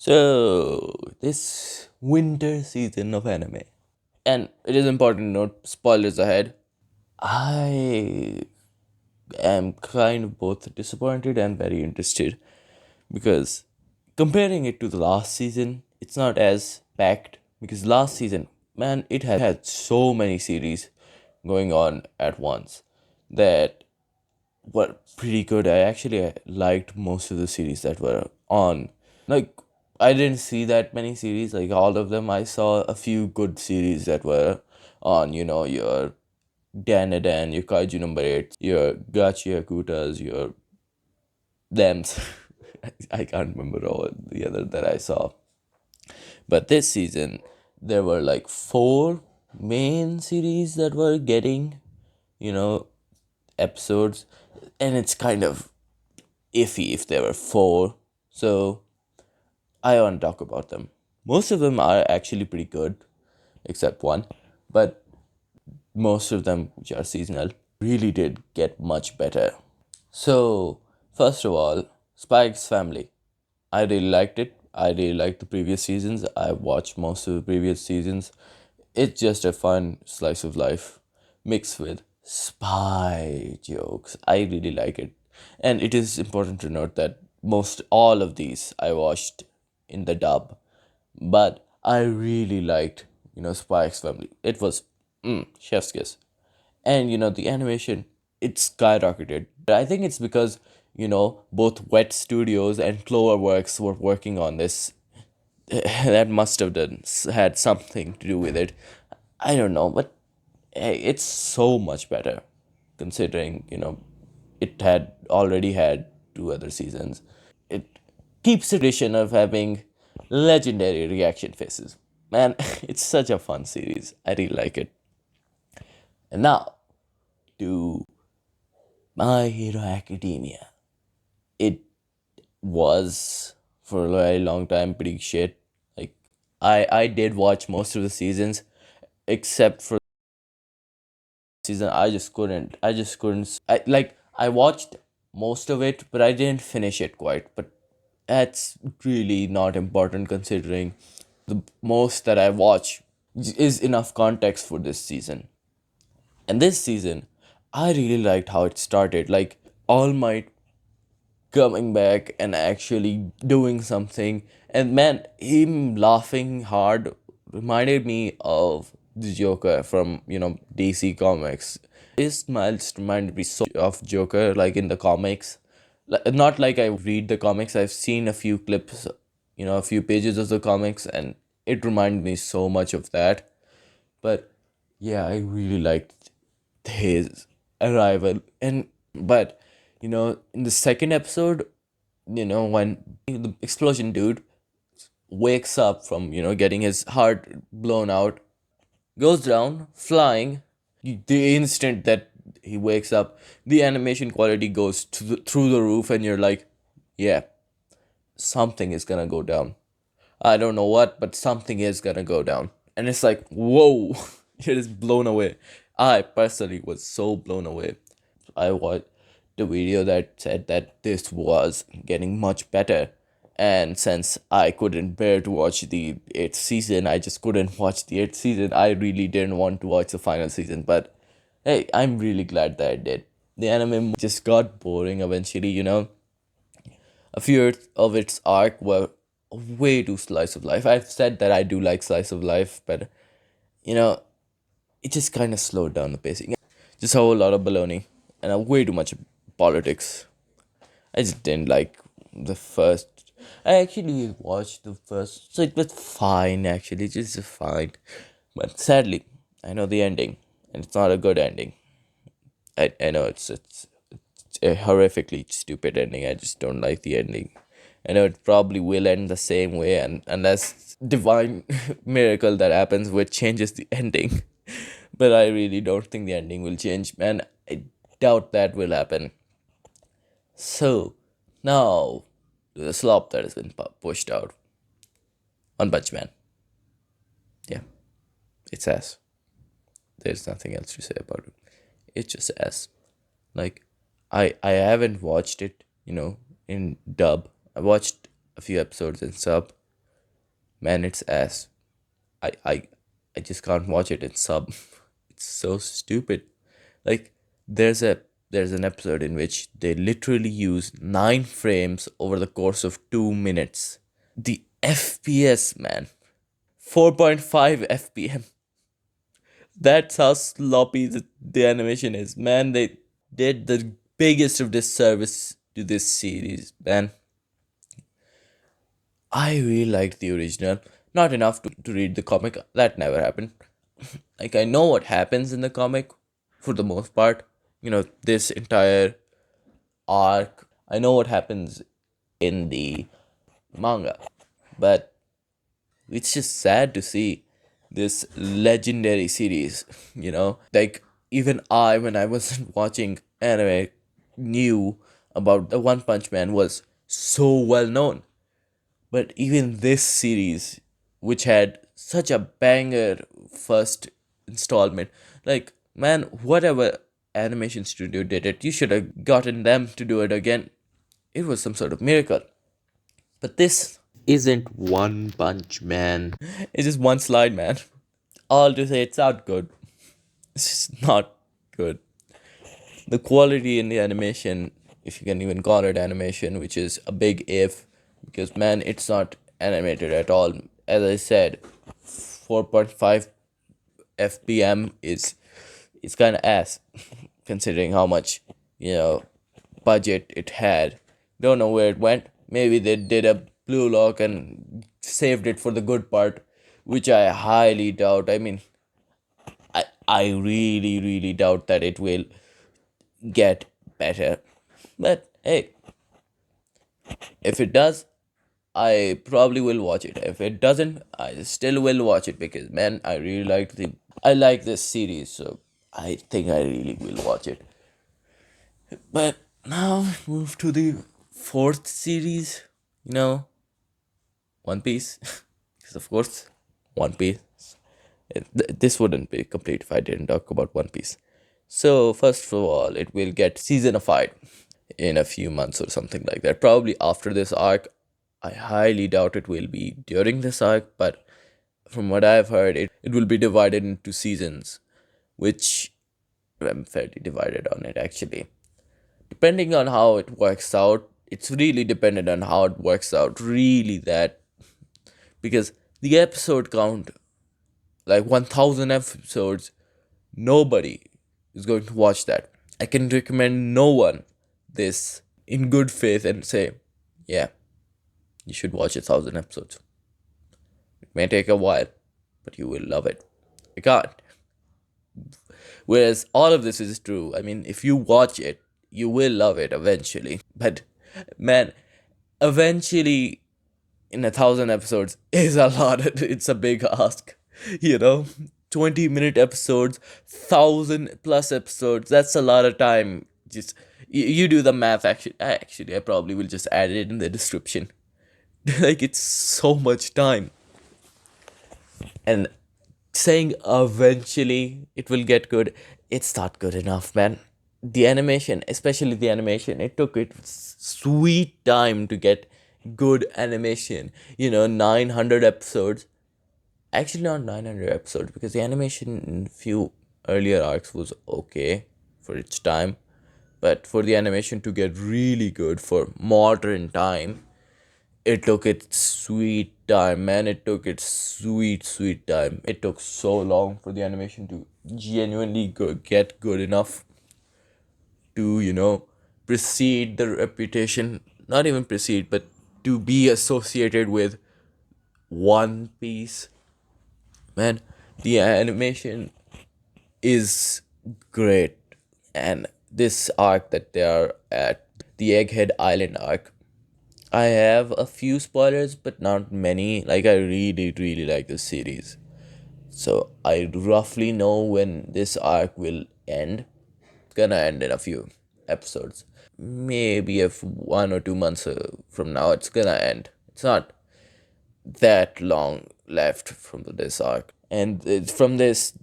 So, this winter season of anime, and it is important to note spoilers ahead. I am kind of both disappointed and very interested because comparing it to the last season, it's not as packed because last season, man, it had so many series going on at once that were pretty good. I actually liked most of the series that were on. Like, I didn't see that many series, like all of them. I saw a few good series that were on, your Dan, your Kaiju number 8, your Gachi Akutas, your Thems. I can't remember all the other that I saw. But this season, there were like four main series that were getting, you know, episodes. And it's kind of iffy if there were four. So I want to talk about them. Most of them are actually pretty good, except one. But most of them, which are seasonal, really did get much better. So, first of all, Spike's Family. I really liked it. I really liked the previous seasons. I watched most of the previous seasons. It's just a fun slice of life mixed with spy jokes. I really like it. And it is important to note that most all of these I watched in the dub. But I really liked, Spike's Family. It was chef's kiss. And the animation, it skyrocketed. I think it's because both Wet Studios and Cloverworks were working on this. That must have had something to do with it. I don't know, but hey, it's so much better considering it had already had two other seasons. It keeps the tradition of having legendary reaction faces. Man, it's such a fun series. I really like it. And now to My Hero Academia. It was for a very long time pretty shit. Like I did watch most of the seasons except for season I watched most of it but I didn't finish it quite. But that's really not important considering the most that I watch is enough context for this season. And this season, I really liked how it started. Like All Might coming back and actually doing something. And man, him laughing hard reminded me of the Joker from, DC Comics. His smiles reminded me so of Joker, like in the comics. Not like I read the comics, I've seen a few clips, a few pages of the comics, and it reminded me so much of that. But yeah, I really liked his arrival. And but in the second episode, when the explosion dude wakes up from getting his heart blown out, goes down flying, the instant that he wakes up, the animation quality goes through the roof, and you're like, yeah, something is gonna go down. I don't know what, but something is gonna go down. And it's like, whoa, it is blown away. I personally was so blown away. I watched the video that said that this was getting much better. And since I couldn't bear to watch the eighth season, I just couldn't watch the eighth season. I really didn't want to watch the final season. But hey, I'm really glad that I did. The anime just got boring eventually, a few of its arc were way too slice of life. I've said that I do like slice of life, but you know, it just kind of slowed down the pacing. Just a whole lot of baloney and way too much politics. I just didn't like the first. I actually watched the first, so it was fine. Actually, just fine. But sadly, I know the ending, and it's not a good ending. I know it's a horrifically stupid ending. I just don't like the ending. I know it probably will end the same way, and unless divine miracle that happens which changes the ending. But I really don't think the ending will change, man. I doubt that will happen. So now the slop that has been pushed out on Punch Man. Yeah, it's ass. There's nothing else to say about it. It's just ass. Like I haven't watched it, in dub. I watched a few episodes in sub, Man, it's ass. I I I just can't watch it in sub. It's so stupid. Like there's a there's an episode in which they literally use 9 frames over the course of 2 minutes. The FPS, man. 4.5 FPM. That's how sloppy the animation is. Man, they did the biggest of disservice to this series, man. I really liked the original. Not enough to read the comic. That never happened. Like, I know what happens in the comic for the most part. This entire arc. I know what happens in the manga. But it's just sad to see this legendary series, Like, even when I wasn't watching anime, knew about the One Punch Man was so well known. But even this series, which had such a banger first installment, like, man, whatever animation studio did it, you should have gotten them to do it again. It was some sort of miracle. But this isn't One Punch Man. It's just one slide, man. All to say it's not good. It's just not good. The quality in the animation, if you can even call it animation, which is a big if, because man, it's not animated at all. As I said, 4.5 FPM is it's kind of ass considering how much budget it had. Don't know where it went. Maybe they did a blue lock and saved it for the good part, which I highly doubt. I mean, I really really doubt that it will get better. But hey, if it does, I probably will watch it. If it doesn't, I still will watch it because man, I like this series, so I think I really will watch it. But now move to the fourth series, you know, One Piece. Because of course, One Piece. This wouldn't be complete if I didn't talk about One Piece. So first of all, it will get seasonified in a few months or something like that. Probably after this arc. I highly doubt it will be during this arc, but from what I've heard, it will be divided into seasons, which I'm fairly divided on it actually. Depending on how it works out, it's really dependent on how it works out. Really, that because the episode count, like 1000 episodes, nobody is going to watch that. I can recommend no one this in good faith and say, yeah, you should watch 1000 episodes. It may take a while, but you will love it. You can't. Whereas all of this is true. I mean, if you watch it, you will love it eventually. But man, eventually in 1000 episodes is a lot. It's a big ask, you know. 20-minute episodes, 1000 plus episodes. That's a lot of time. Just you do the math. Actually, I probably will just add it in the description. Like it's so much time, and saying eventually it will get good, it's not good enough, man. The animation, especially the animation, it took it sweet time to get good animation. 900 episodes. Actually, not 900 episodes because the animation in few earlier arcs was okay for its time. But for the animation to get really good for modern time, it took its sweet time, man. It took its sweet, sweet time. It took so long for the animation to genuinely get good enough to, precede the reputation. Not even precede, but to be associated with One Piece. Man, the animation is great. And this arc that they are at, the Egghead Island arc, I have a few spoilers, but not many. Like, I really, really like this series. So, I roughly know when this arc will end. It's gonna end in a few episodes. Maybe if 1 or 2 months from now, it's gonna end. It's not that long left from this arc. And from this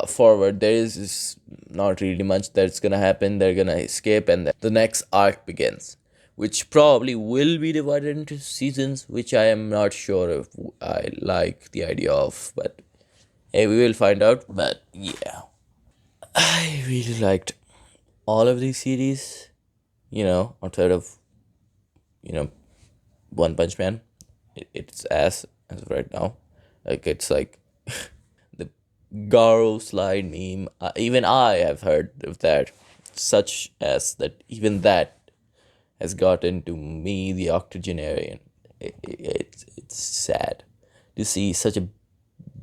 forward, there is not really much that's gonna happen. They're gonna escape, and the next arc begins, which probably will be divided into seasons, which I am not sure if I like the idea of, but hey, we will find out. But yeah, I really liked all of these series, outside of, you know, One Punch Man. It's ass as of right now. Like, it's like the Garo slide meme. Even I have heard of that. Such as that, even that has gotten to me, the octogenarian. It's sad to see such a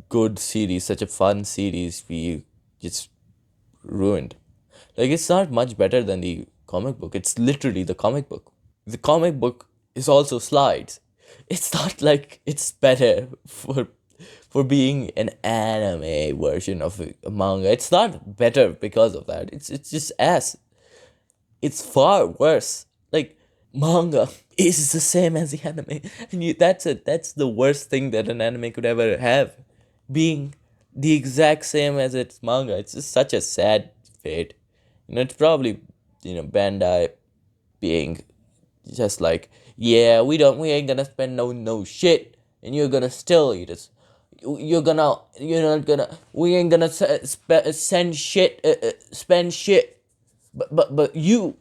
good series, such a fun series be just ruined. Like, it's not much better than the comic book. It's literally the comic book. The comic book is also slides. It's not like it's better for being an anime version of a manga. It's not better because of that. It's just ass. It's far worse. Like, manga is the same as the anime, and that's it. That's the worst thing that an anime could ever have, being the exact same as its manga. It's just such a sad fate. It's probably Bandai being just like, yeah, we ain't gonna spend no shit, and you're gonna still eat us. You're not gonna, we ain't gonna send shit, spend shit, but you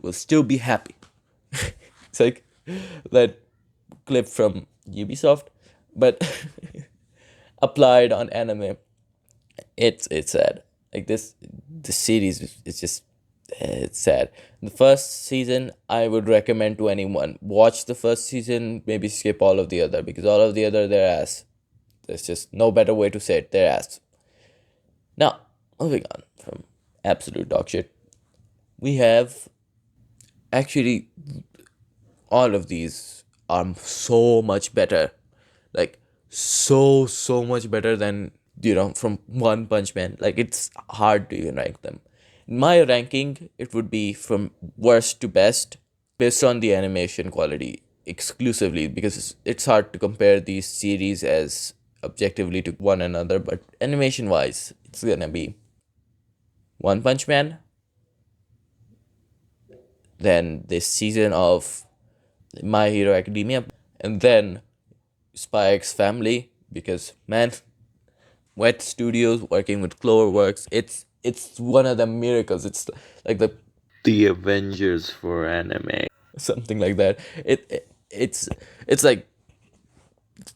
will still be happy. It's like that clip from Ubisoft, but applied on anime. It's sad. Like, this series is just, it's sad. The first season I would recommend to anyone. Watch the first season, maybe skip all of the other, because all of the other, they're ass. There's just no better way to say it. They're ass. Now, moving on from absolute dog shit, we have actually, all of these are so much better. Like, so much better than, from One Punch Man. Like, it's hard to even rank them. In my ranking, it would be from worst to best based on the animation quality exclusively, because it's hard to compare these series as objectively to one another, but animation wise, it's gonna be One Punch Man, then this season of My Hero Academia, and then Spy X Family, because man, Wet Studios working with Cloverworks, it's one of the miracles. It's like the Avengers for anime, something like that. It's like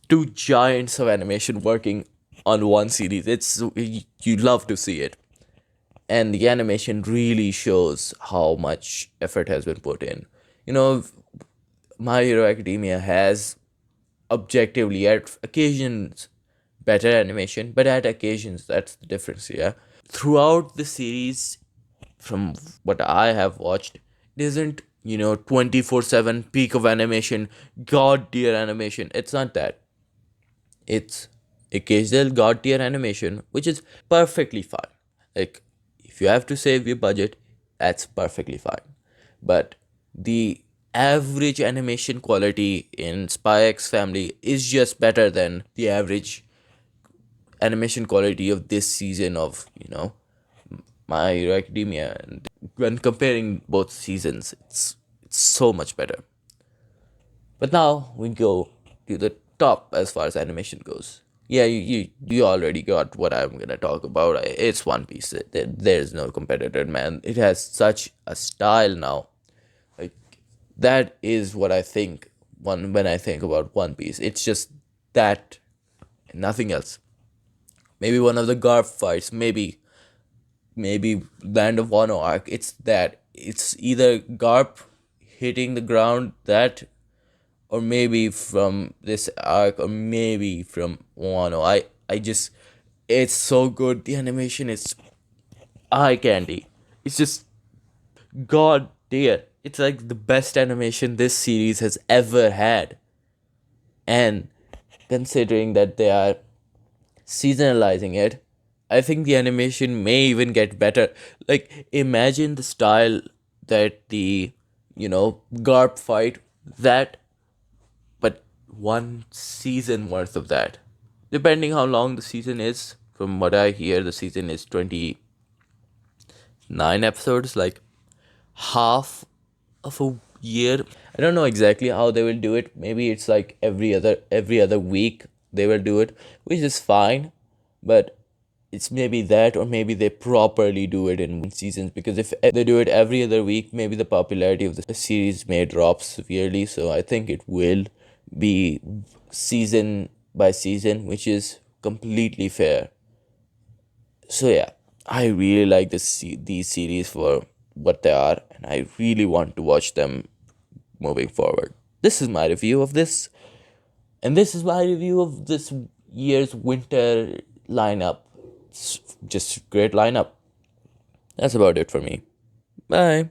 two giants of animation working on one series. You love to see it, and the animation really shows how much effort has been put in. You know, My Hero Academia has objectively at occasions better animation, but at occasions that's the difference. Yeah, throughout the series, from what I have watched, it isn't 24/7 peak of animation, god tier animation. It's not that. It's occasional god tier animation, which is perfectly fine. Like, if you have to save your budget, that's perfectly fine. But the average animation quality in Spy X Family is just better than the average animation quality of this season of, My Hero Academia. And when comparing both seasons, it's so much better. But now we go to the top as far as animation goes. Yeah, you already got what I'm gonna talk about. It's One Piece. There's no competitor, man. It has such a style now. Like, that is what I think when I think about One Piece. It's just that, nothing else. Maybe one of the Garp fights. Maybe Land of Wano arc. It's that. It's either Garp hitting the ground, that, or maybe from this arc, or maybe from Wano. I just, it's so good. The animation is eye candy. It's just god dear. It's like the best animation this series has ever had. And considering that they are seasonalizing it, I think the animation may even get better. Like, imagine the style that the, Garp fight, that, but one season worth of that. Depending how long the season is, from what I hear, the season is 29 episodes, like half of a year. I don't know exactly how they will do it. Maybe it's like every other week they will do it, which is fine. But it's maybe that, or maybe they properly do it in seasons, because if they do it every other week, maybe the popularity of the series may drop severely. So I think it will be season by season, which is completely fair. So yeah, I really like these series for what they are, and I really want to watch them moving forward. This is my review of this, and this is my review of this year's winter lineup. It's just great lineup. That's about it for me. Bye.